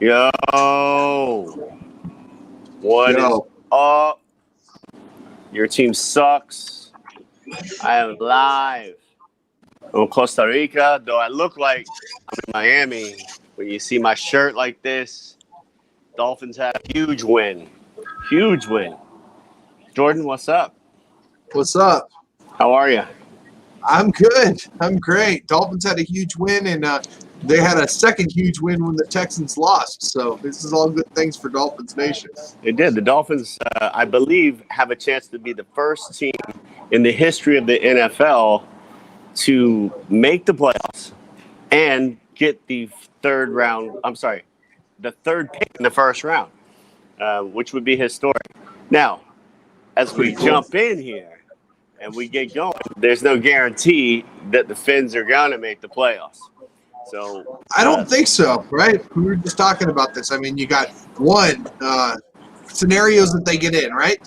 Yo, what is Yo, up? Your team sucks. I am live from Costa Rica, though I look like I'm in Miami. When you see my shirt like this, Dolphins had a huge win. Huge win. Jordan, what's up? what's up? How are you? I'm good. I'm great. Dolphins had a huge win, and they had a second huge win when the Texans lost. So this is all good things for Dolphins Nation. It did. The Dolphins, I believe, have a chance to be the first team in the history of the NFL to make the playoffs and get the third round. I'm sorry, the third pick in the first round, which would be historic. Now, as we jump in here and we get going, there's no guarantee that the Finns are going to make the playoffs. So I don't think so, right? We were just talking about this. I mean, you got one scenarios that they get in, right?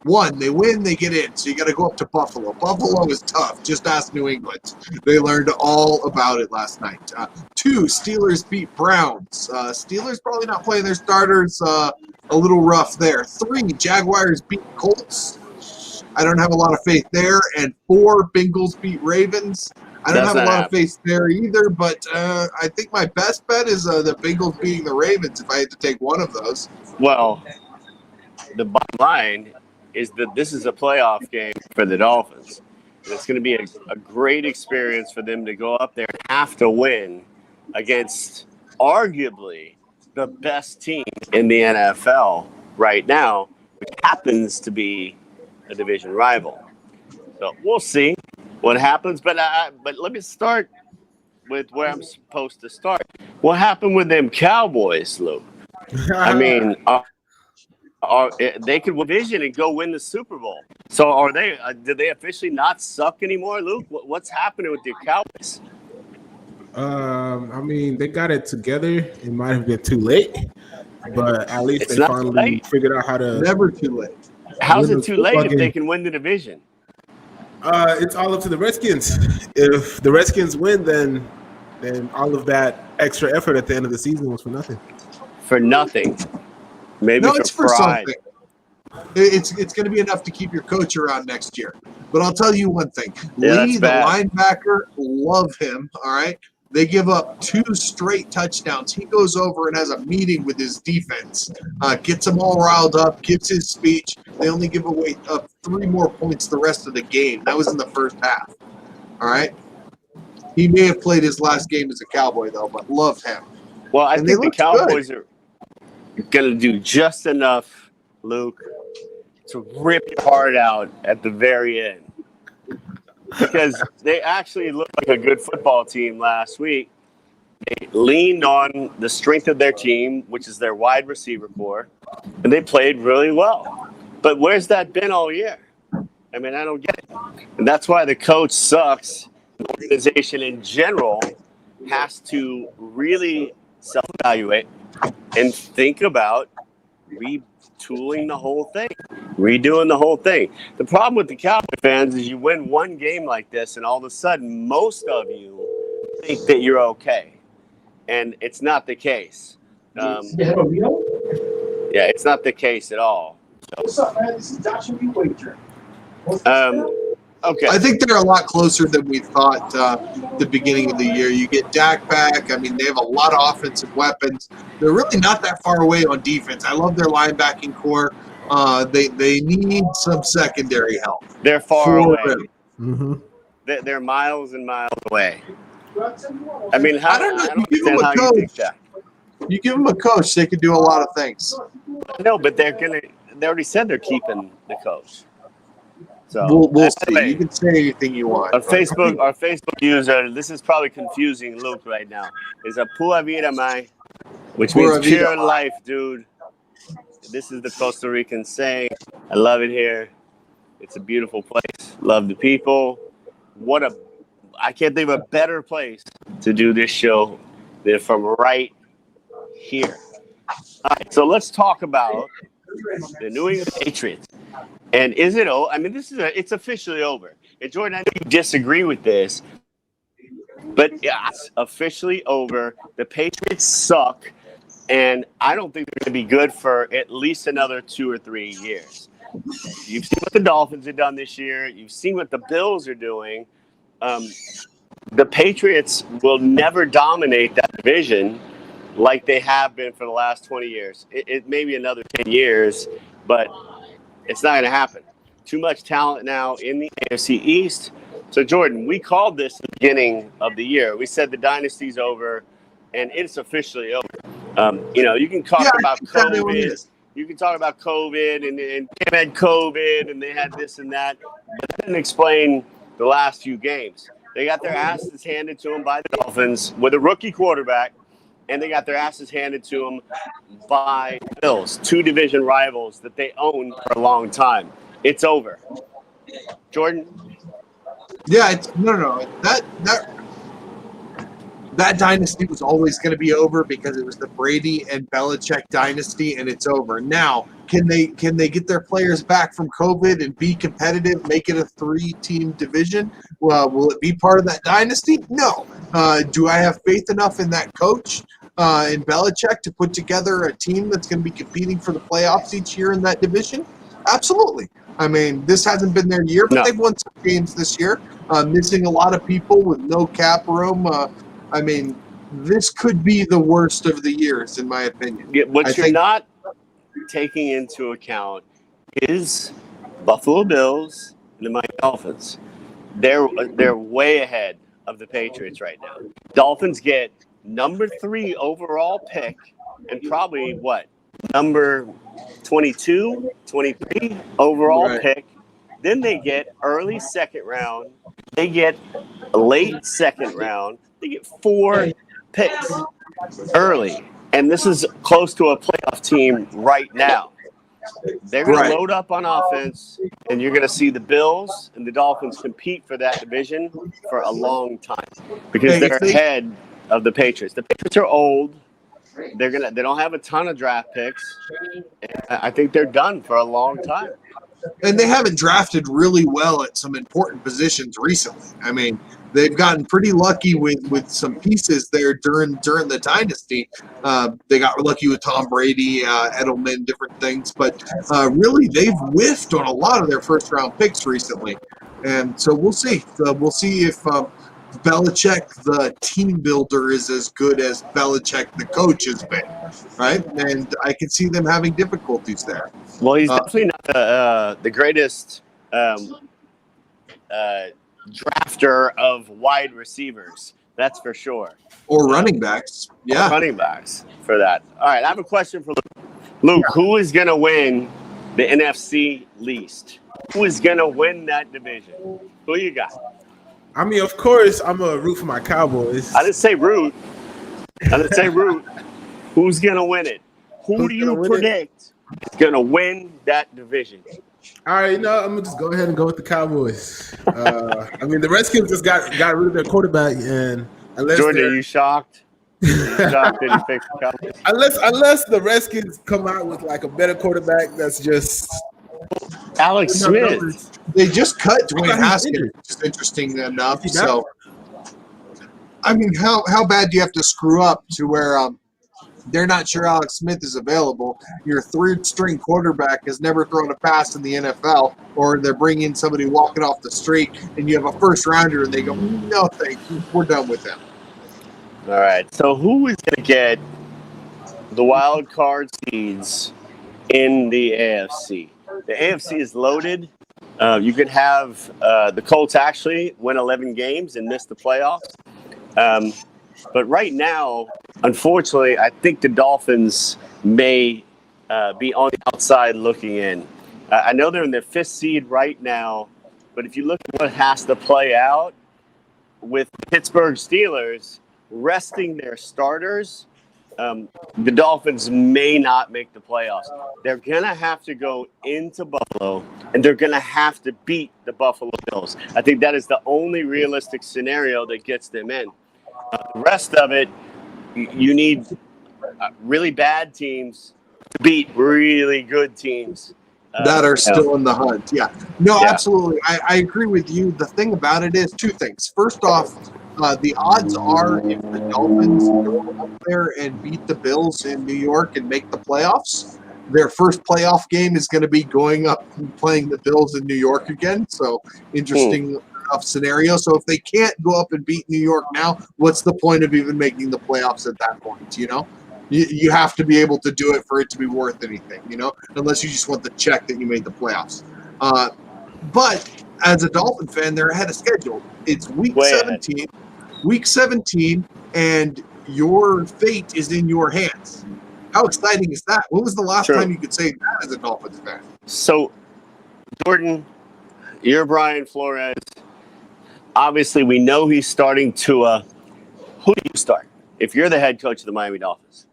One, they win, they get in. So you got to go up to Buffalo. Buffalo is tough. Just ask New England. They learned all about it last night. Two, Steelers beat Browns. Steelers probably not playing their starters. A little rough there. Three, Jaguars beat Colts. I don't have a lot of faith there. And four, Bengals beat Ravens. I don't have a lot of faith there either, but I think my best bet is the Bengals beating the Ravens if I had to take one of those. Well, the bottom line is that this is a playoff game for the Dolphins. And it's going to be a great experience for them to go up there and have to win against arguably the best team in the NFL right now, which happens to be a division rival. So we'll see what happens. But let me start with where I'm supposed to start. What happened with them Cowboys, Luke? I mean, they could win division and go win the Super Bowl. So are they? Did they officially not suck anymore, Luke? What's happening with the Cowboys? I mean, they got it together. It might have been too late, but at least It's they not finally figured out how to. Never too late. How's it too late if they can win the division? It's all up to the Redskins. If the Redskins win, then all of that extra effort at the end of the season was for nothing. For nothing. Maybe No, it's for pride. something. It's going to be enough to keep your coach around next year. But I'll tell you one thing. Yeah, Lee, the bad. linebacker, love him, all right? They give up 2 straight touchdowns. He goes over and has a meeting with his defense, gets them all riled up, gives his speech. They only give away 3 more points the rest of the game. That was in the first half, all right? He may have played his last game as a Cowboy, though, but love him. Well, I And think they the looked Cowboys are going to do just enough, Luke, to rip your heart out at the very end. Because they actually looked like a good football team last week. They leaned on the strength of their team, which is their wide receiver core, and they played really well. But where's that been all year? I mean, I don't get it. And that's why the coach sucks. The organization in general has to really self-evaluate and think about retooling the whole thing, redoing the whole thing. The problem with the Cowboy fans is you win one game like this, and all of a sudden, most of you think that you're okay, and it's not the case. Yeah, it's not the case at all. What's up, man? This is Josh and Wager. Okay. I think they're a lot closer than we thought the beginning of the year. You get Dak back. I mean, they have a lot of offensive weapons. They're really not that far away on defense. I love their linebacking core. They need some secondary help. They're far away. Mm-hmm. They're miles and miles away. I mean, I don't know. I don't You give them understand a how you coach. think that. You give them a coach, they can do a lot of things. No, but they already said they're keeping the coach. So We'll see. anyway, You can say anything you want. our Facebook user, this is probably confusing Luke right now, is a Pura Vida Mai, which Pura means vida, pure man. life, dude. This is the Costa Rican saying. I love it here. It's a beautiful place. Love the people. I can't think of a better place to do this show than from right here. All right, so let's talk about the New England Patriots. And is it? I mean, it's officially over. And Jordan, I know you disagree with this, but yeah, it's officially over. The Patriots suck. And I don't think they're going to be good for at least another 2 or 3 years. You've seen what the Dolphins have done this year. You've seen what the Bills are doing. The Patriots will never dominate that division like they have been for the last 20 years. It may be another 10 years, but it's not going to happen. Too much talent now in the NFC East. So, Jordan, we called this at the beginning of the year. We said the dynasty's over, and it's officially over. You can talk about COVID. You can talk about COVID, and Kim had COVID, and they had this and that. But that didn't explain the last few games. They got their asses handed to them by the Dolphins with a rookie quarterback, and they got their asses handed to them by the Bills, 2 division rivals that they owned for a long time. It's over. Jordan? Yeah, no. That dynasty was always going to be over because it was the Brady and Belichick dynasty, and it's over. Now, can they get their players back from COVID and be competitive, make it a 3-team division? Well, will it be part of that dynasty? No. Do I have faith enough in that coach, in Belichick, to put together a team that's going to be competing for the playoffs each year in that division? Absolutely. I mean, this hasn't been their year, but they've won some games this year, missing a lot of people with no cap room. I mean, this could be the worst of the years, in my opinion. Yeah, what you're not taking into account is Buffalo Bills and the Miami Dolphins. They're way ahead of the Patriots right now. Dolphins get number 3 overall pick and probably number 22, 23 overall pick. Then they get early second round. They get late second round. They get 4 picks early. And this is close to a playoff team right now. They're going to load up on offense, and you're going to see the Bills and the Dolphins compete for that division for a long time because they're ahead of the Patriots. The Patriots are old. They don't have a ton of draft picks. I think they're done for a long time. And they haven't drafted really well at some important positions recently. I mean, they've gotten pretty lucky with some pieces there during the dynasty. They got lucky with Tom Brady, Edelman, different things. But really, they've whiffed on a lot of their first-round picks recently. And so we'll see. We'll see if Belichick, the team builder, is as good as Belichick, the coach, has been, right? And I can see them having difficulties there. Well, he's definitely not the greatest drafter of wide receivers. That's for sure. Or running backs. Yeah. Or running backs for that. All right, I have a question for Luke. Luke, who is going to win the NFC LEAST? Who is going to win that division? Who you got? I mean, of course, I'm a root for my Cowboys. I didn't say root. Who's going to win it? Who do you predict is going to win that division? All right, I'm going to just go ahead and go with the Cowboys. I mean, the Redskins just got rid of their quarterback. And Jordan, are you shocked? Shocked that he picked the Cowboys? Unless the Redskins come out with like a better quarterback that's just Alex Smith. They just cut Dwayne Haskins, which is interesting enough. So, I mean, how bad do you have to screw up to where they're not sure Alex Smith is available? Your 3rd-string quarterback has never thrown a pass in the NFL, or they're bringing somebody walking off the street, and you have a first-rounder, and they go, no, thank you, we're done with him. All right, so who is going to get the wild card seeds in the AFC? The AFC is loaded. You could have the Colts actually win 11 games and miss the playoffs. But right now, unfortunately, I think the Dolphins may be on the outside looking in. I know they're in the 5th seed right now, but if you look at what has to play out with the Pittsburgh Steelers resting their starters, the Dolphins may not make the playoffs. They're going to have to go into Buffalo, and they're going to have to beat the Buffalo Bills. I think that is the only realistic scenario that gets them in. The rest of it, you need really bad teams to beat really good teams. That are still in the hunt. Yeah. No, absolutely. I agree with you. The thing about it is 2 things. First off, The odds are if the Dolphins go up there and beat the Bills in New York and make the playoffs, their first playoff game is going to be going up and playing the Bills in New York again. So interesting enough scenario. So if they can't go up and beat New York now, what's the point of even making the playoffs at that point? You have to be able to do it for it to be worth anything, unless you just want the check that you made the playoffs. But as a Dolphin fan, they're ahead of schedule. It's week 17, and your fate is in your hands. How exciting is that? When was the last time you could say that as a Dolphins fan? So, Jordan, you're Brian Flores. Obviously, we know he's starting Tua. Who do you start if you're the head coach of the Miami Dolphins?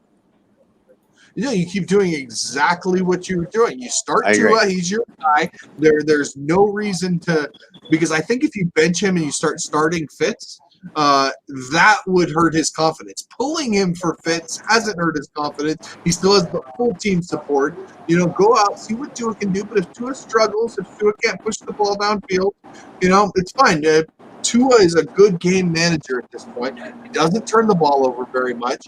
You keep doing exactly what you're doing. You start Tua, he's your guy. There's no reason to, because I think if you bench him and you start starting Fitz, that would hurt his confidence. Pulling him for Fitz hasn't hurt his confidence. He still has the full team support. Go out, see what Tua can do. But if Tua struggles, if Tua can't push the ball downfield, it's fine. Tua is a good game manager at this point. He doesn't turn the ball over very much.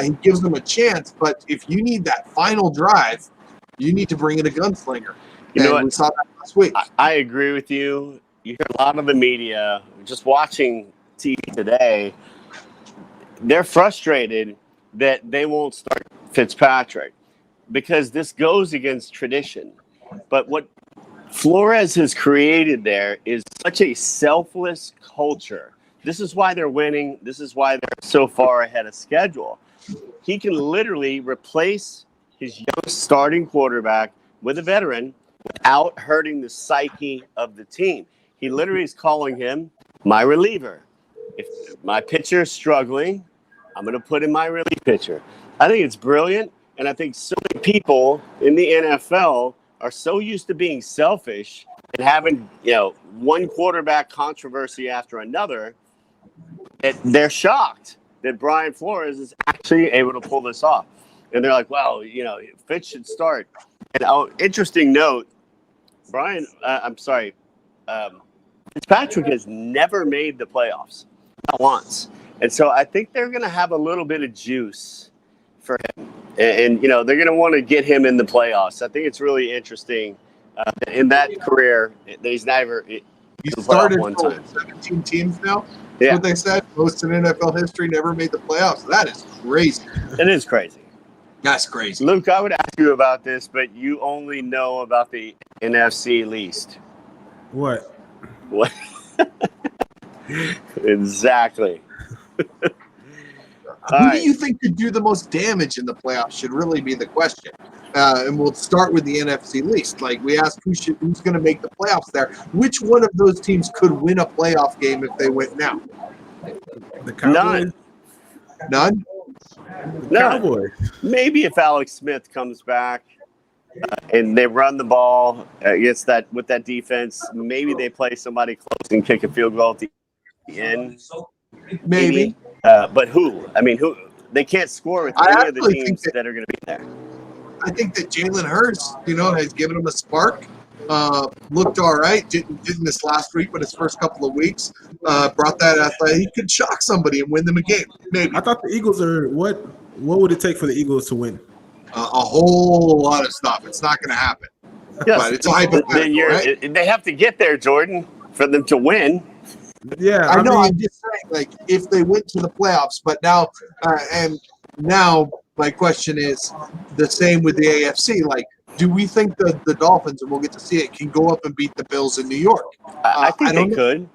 He gives them a chance, but if you need that final drive, you need to bring in a gunslinger. You know what? We saw that last week. I agree with you. You hear a lot of the media, just watching TV today, they're frustrated that they won't start Fitzpatrick because this goes against tradition. But what Flores has created there is such a selfless culture. This is why they're winning. This is why they're so far ahead of schedule. He can literally replace his young starting quarterback with a veteran without hurting the psyche of the team. He literally is calling him my reliever. If my pitcher is struggling, I'm going to put in my relief pitcher. I think it's brilliant, and I think so many people in the NFL are so used to being selfish and having, one quarterback controversy after another that they're shocked that Brian Flores is actually able to pull this off. And they're like, well, Fitz should start. And interesting note, Fitzpatrick has never made the playoffs, not once. And so I think they're going to have a little bit of juice for him. And they're going to want to get him in the playoffs. I think it's really interesting in that career that he's never – He started one time. 17 teams now. That's what they said. Most in NFL history never made the playoffs. That is crazy. It is crazy. That's crazy. Luke, I would ask you about this, but you only know about the NFC LEAST. What? Exactly. Who do you think could do the most damage in the playoffs should really be the question. And we'll start with the NFC LEAST. Like we asked who's going to make the playoffs there. Which one of those teams could win a playoff game if they went now? The Cowboys? None? Cowboys. Maybe if Alex Smith comes back and they run the ball against that with that defense, maybe they play somebody close and kick a field goal at the end. Maybe. But who? I mean, who? They can't score with any of the teams that are going to be there. I think that Jalen Hurts, has given them a spark. Looked all right. Didn't this last week, but his first couple of weeks brought that athletic. He could shock somebody and win them a game. Maybe. I thought the Eagles are what? What would it take for the Eagles to win? A whole lot of stuff. It's not going to happen. Yes. But it's a hypothetical, right? They have to get there, Jordan, for them to win. Yeah, I know. I'm just saying, like, if they went to the playoffs, but now, now my question is the same with the AFC. Like, do we think that the Dolphins, and we'll get to see it, can go up and beat the Bills in New York? I think they could.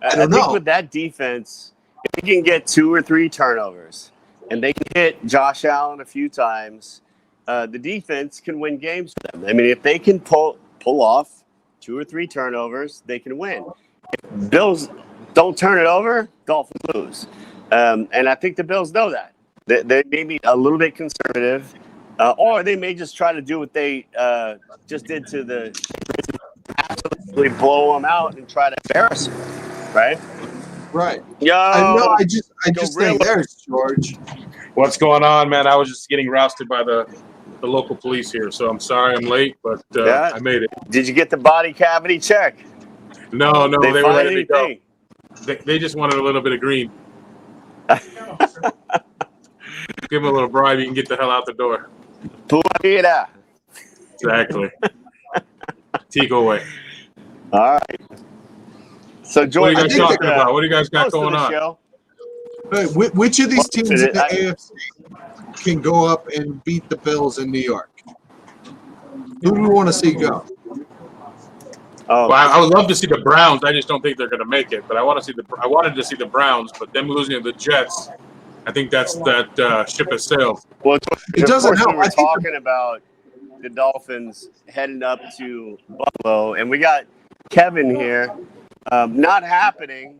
I think with that defense, if they can get 2 or 3 turnovers and they can hit Josh Allen a few times, the defense can win games for them. I mean, if they can pull off 2 or 3 turnovers, they can win. If Bills don't turn it over, Dolphins lose. And I think the Bills know that. They may be a little bit conservative, or they may just try to do what they just did to the absolutely blow them out and try to embarrass them, right? Right. Yo, I just think there's George. What's going on, man? I was just getting rousted by the local police here, so I'm sorry I'm late, but I made it. Did you get the body cavity check? No, they were ready to go. They just wanted a little bit of green. Give him a little bribe, you can get the hell out the door. Pura. Exactly. Tico away. All right. So, What are George, you guys talking about? What do you guys got going on? Show. Hey, which of these teams in the AFC can go up and beat the Bills in New York? Who do we want to see go? Oh, Well, I would love to see the Browns. I just don't think they're going to make it. But I wanted to see the Browns, but them losing to the Jets, I think that ship has sailed. well, It doesn't help. We're I think talking about the Dolphins heading up to Buffalo, and we got Kevin here. Not happening.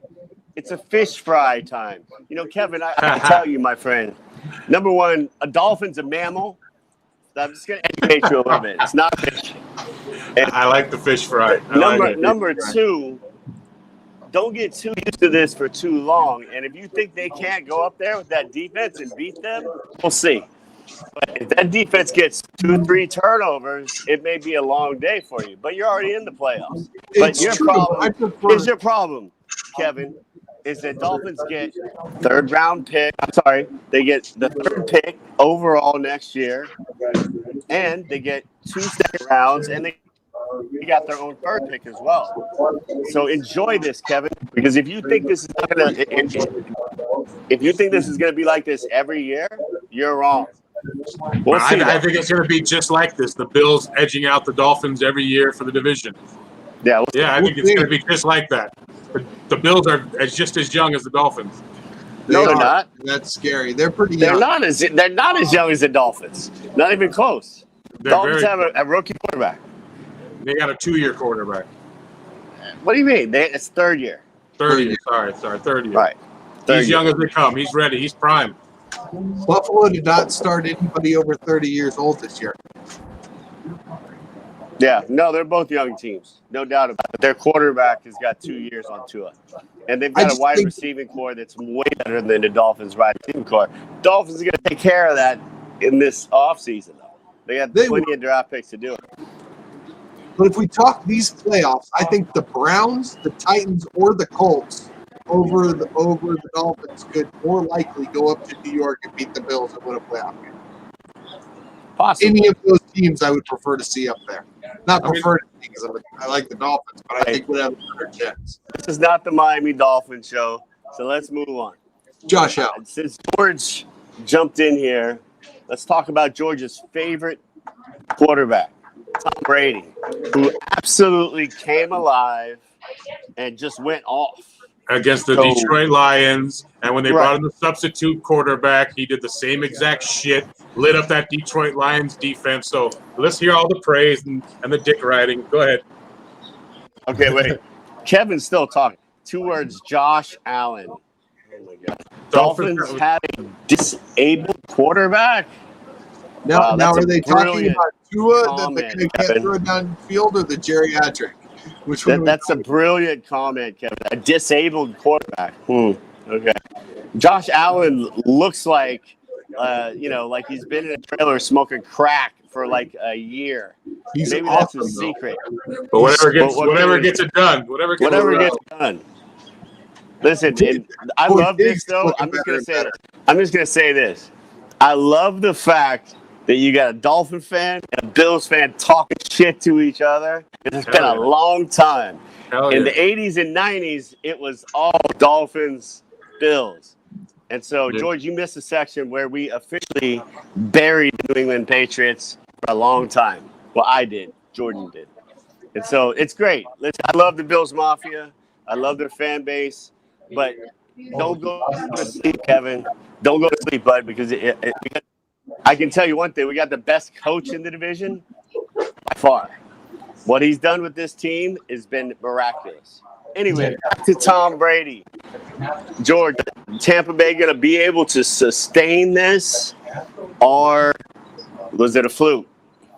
It's a fish fry time. You know, Kevin, I can tell you, my friend. Number one, a dolphin's a mammal. I'm just going to educate you a little bit. It's not a fish. And I like the fish fry. number two, don't get too used to this for too long. And if you think they can't go up there with that defense and beat them, we'll see. But if that defense gets 2-3 turnovers, it may be a long day for you. But you're already in the playoffs. But it's your true. problem, Kevin, is that Dolphins get third round pick. They get the third pick overall next year, and they get 2 second rounds, and they got their own third pick as well. So enjoy this, Kevin, because if you think this is gonna be like this every year, you're wrong. We'll see. I think it's going to be just like this. The Bills edging out the Dolphins every year for the division. Yeah, I think it's going to be just like that. The Bills are just as young as the Dolphins. they're not. That's scary. They're pretty young. They're not as young as the Dolphins. Not even close. Dolphins have a rookie quarterback. They got a 2-year quarterback. What do you mean? It's third year. Third year. Third year. Right. He's young as they come. He's ready. He's prime. Buffalo did not start anybody over 30 years old this year. Yeah, no, they're both young teams, no doubt about it. Their quarterback has got 2 years on Tua, and they've got a wide receiving core that's way better than the Dolphins' wide receiving core. Dolphins are going to take care of that in this offseason, though. They have plenty of draft picks to do it. But if we talk these playoffs, I think the Browns, the Titans, or the Colts over the Dolphins could more likely go up to New York and beat the Bills and win a playoff game. Possibly. Any of those teams I would prefer to see up there. Not prefer to see because I like the Dolphins, but I think would have a better chance. This is not the Miami Dolphins show, so let's move on. Josh Allen. Since George jumped in here, let's talk about George's favorite quarterback, Tom Brady, who absolutely came alive and just went off. Against the Detroit Lions, and when they brought in the substitute quarterback, he did the same exact shit, lit up that Detroit Lions defense. So let's hear all the praise and the dick riding. Go ahead. Okay, wait. Kevin's still talking. 2 words, Josh Allen. Oh, my God. Dolphins have a disabled quarterback? Now are they talking about Tua that they can't throw down the field or the geriatric? That's a brilliant comment, Kevin. A disabled quarterback. Okay. Josh Allen looks like, like he's been in a trailer smoking crack for like a year. Maybe that's his secret. But whatever gets it done. Whatever gets it done. Listen, I love this though. I'm just gonna say this. I love the fact that you got a Dolphin fan and a Bills fan talking shit to each other. It's been a long time. In the 80s and 90s, it was all Dolphins, Bills. And so, George, you missed a section where we officially buried the New England Patriots for a long time. Well, I did. Jordan did. And so it's great. Listen, I love the Bills Mafia. I love their fan base. But don't go to sleep, Kevin. Don't go to sleep, bud, because I can tell you one thing. We got the best coach in the division by far. What he's done with this team has been miraculous. Anyway, back to Tom Brady. George, Tampa Bay going to be able to sustain this, or was it a fluke?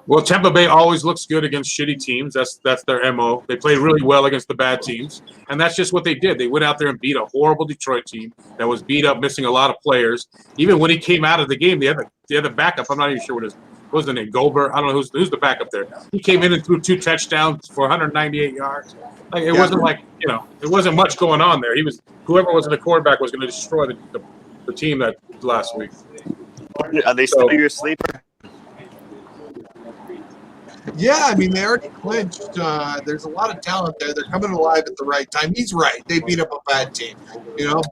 Well, Tampa Bay always looks good against shitty teams. That's their MO. They play really well against the bad teams, and that's just what they did. They went out there and beat a horrible Detroit team that was beat up, missing a lot of players. Even when he came out of the game, the other backup, I'm not even sure what was the name, Goldberg. I don't know who's the backup there. He came in and threw 2 touchdowns for 198 yards. Like it wasn't like it wasn't much going on there. Whoever was in the quarterback was going to destroy the team that last week. Are they still your sleeper? Yeah, I mean, they already clinched. There's a lot of talent there. They're coming alive at the right time. He's right. They beat up a bad team,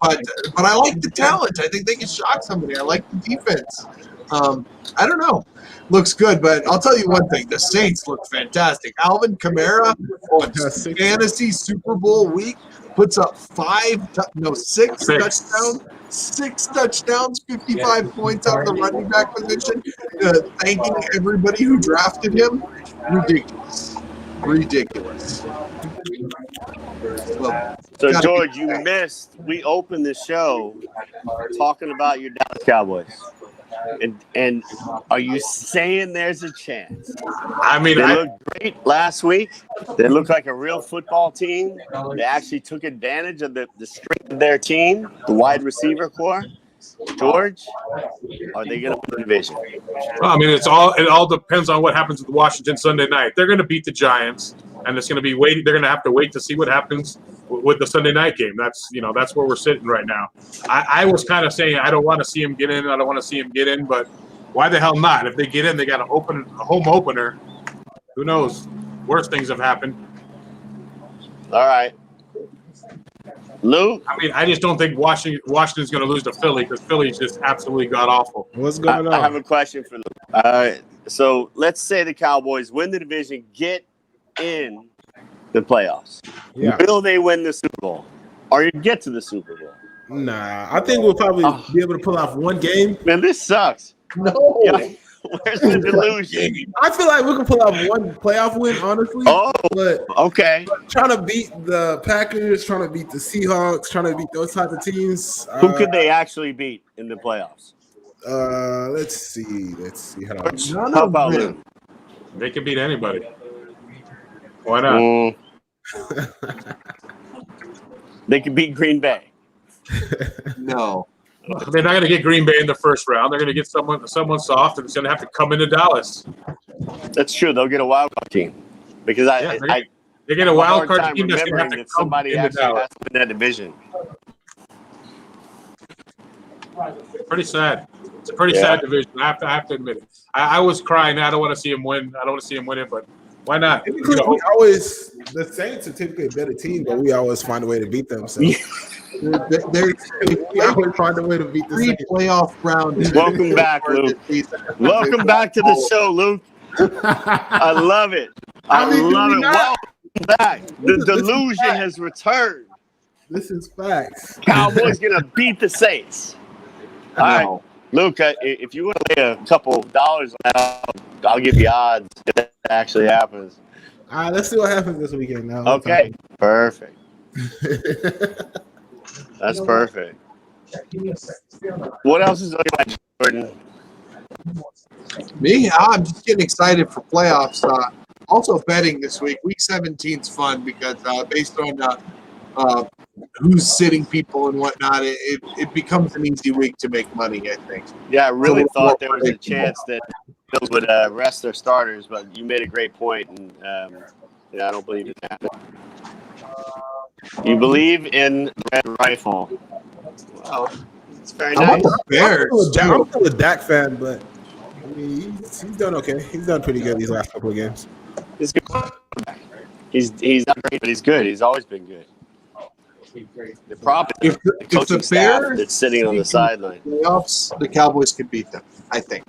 but I like the talent. I think they can shock somebody. I like the defense. I don't know. Looks good, but I'll tell you one thing. The Saints look fantastic. Alvin Kamara on fantasy Super Bowl week puts up 6 touchdowns. 6 touchdowns, 55 points out of the running back position. Thanking everybody who drafted him. Ridiculous. Well, so, George, you missed. We opened the show talking about your Dallas Cowboys. And are you saying there's a chance? I mean, they looked great last week. They look like a real football team. They actually took advantage of the strength of their team, the wide receiver core. George, are they going to win the division? Well, I mean, it all depends on what happens with Washington Sunday night. They're going to beat the Giants, and it's going to be waiting. They're going to have to wait to see what happens with the Sunday night game. That's where we're sitting right now. I was kind of saying I don't want to see him get in. I don't want to see him get in, but why the hell not? If they get in, they got to open a home opener. Who knows? Worse things have happened. All right. Luke? I mean, I just don't think Washington's going to lose to Philly because Philly's just absolutely god-awful. What's going on? I have a question for Luke. So let's say the Cowboys win the division, get in the playoffs. Yeah. Will they win the Super Bowl? Or you get to the Super Bowl? Nah, I think we'll probably be able to pull off one game. Man, this sucks. No. Yeah. Where's the delusion? I feel like we can pull off one playoff win, honestly. Oh, but okay. Trying to beat the Packers, trying to beat the Seahawks, trying to beat those types of teams. Who could they actually beat in the playoffs? Let's see. How about Luke? They can beat anybody. Why not? They can beat Green Bay. No. They're not going to get Green Bay in the first round. They're going to get someone soft, and it's going to have to come into Dallas. That's true. They'll get a wild card team because they get a wild card team that's going to have to that come somebody into actually Dallas. has to win that division. Pretty sad. It's a pretty sad division. I have to admit it. I was crying. I don't want to see him win. I don't want to see him win it, but why not? The Saints are typically a better team, but we always find a way to beat them. So. We always find a way to beat the Saints. Playoff round. Welcome back, Luke. Welcome back to the show, Luke. I love it. I love it. Welcome back. The delusion has returned. This is facts. Cowboys gonna beat the Saints. All right, Luke. If you want to lay a couple dollars on that, I'll give you odds if that actually happens. All right, let's see what happens this weekend now. Okay, perfect. That's perfect. What else is on your mind, Jordan? Me? I'm just getting excited for playoffs. Also betting this week. Week 17 is fun because based on who's sitting people and whatnot, it becomes an easy week to make money, I think. Yeah, I really thought there was a chance that Bills would rest their starters, but you made a great point, and I don't believe it happened. You believe in the Red Rifle. Well, it's very nice. I'm still a Dak fan, but I mean, he's done okay. He's done pretty good these last couple of games. He's good. He's not great, but he's good. He's always been good. The problem is the coaching staff that's sitting on the sideline. Playoffs, the Cowboys could beat them, I think.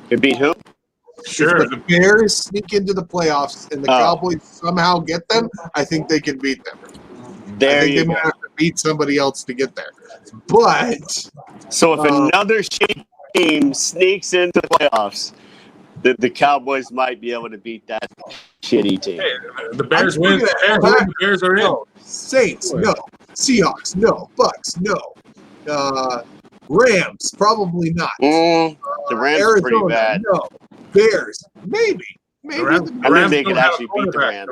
Could beat who? Sure. If the Bears sneak into the playoffs and the Cowboys somehow get them, I think they can beat them. They might have to beat somebody else to get there. But so if another shitty team sneaks into the playoffs, the Cowboys might be able to beat that shitty team. Hey, the Bears win. The Bears are in. No. Saints, no. Seahawks, no. Bucks, no. Rams, probably not. The Rams Arizona, are pretty bad. No. Bears, maybe. I think they could actually beat the Rams.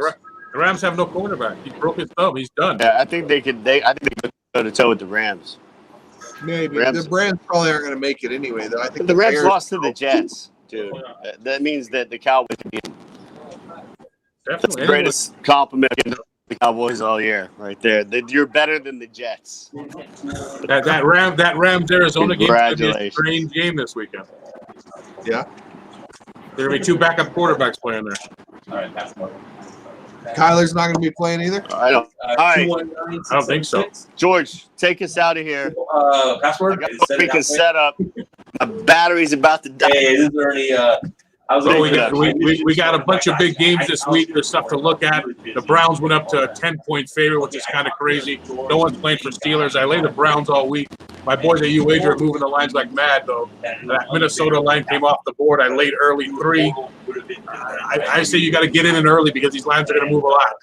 The Rams have no quarterback. He broke his thumb. He's done. Yeah, I think they could. I think they could go to toe with the Rams. Maybe the Rams probably aren't going to make it anyway, though. I think the Rams lost to the Jets, dude. That means that the Cowboys can beat them. Definitely. That's the greatest compliment the the Cowboys all year, right there. You're better than the Jets. That Rams Arizona game is going to be a Congratulations. strange game this weekend. Yeah. There are going to be two backup quarterbacks playing there. All right, that's more. Kyler's not going to be playing either. I don't. All right, 219, I don't think so. George, take us out of here. Password. I got a freaking setup. My battery's about to die. Hey, is there any? I was So looking we got a bunch of big games this week. There's stuff to look at. The Browns went up to a 10-point favorite, which is kind of crazy. No one's playing for Steelers. I lay the Browns all week. My boys at UAger are moving the lines like mad, though. That Minnesota line came off the board. I laid early 3. I say you got to get in early because these lines are going to move a lot.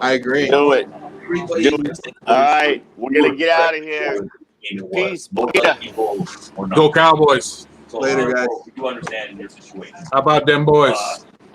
I agree. Do it. All right, we're going to get out of here. Peace. Go Cowboys. Later, guys. You understand your situation. How about them boys?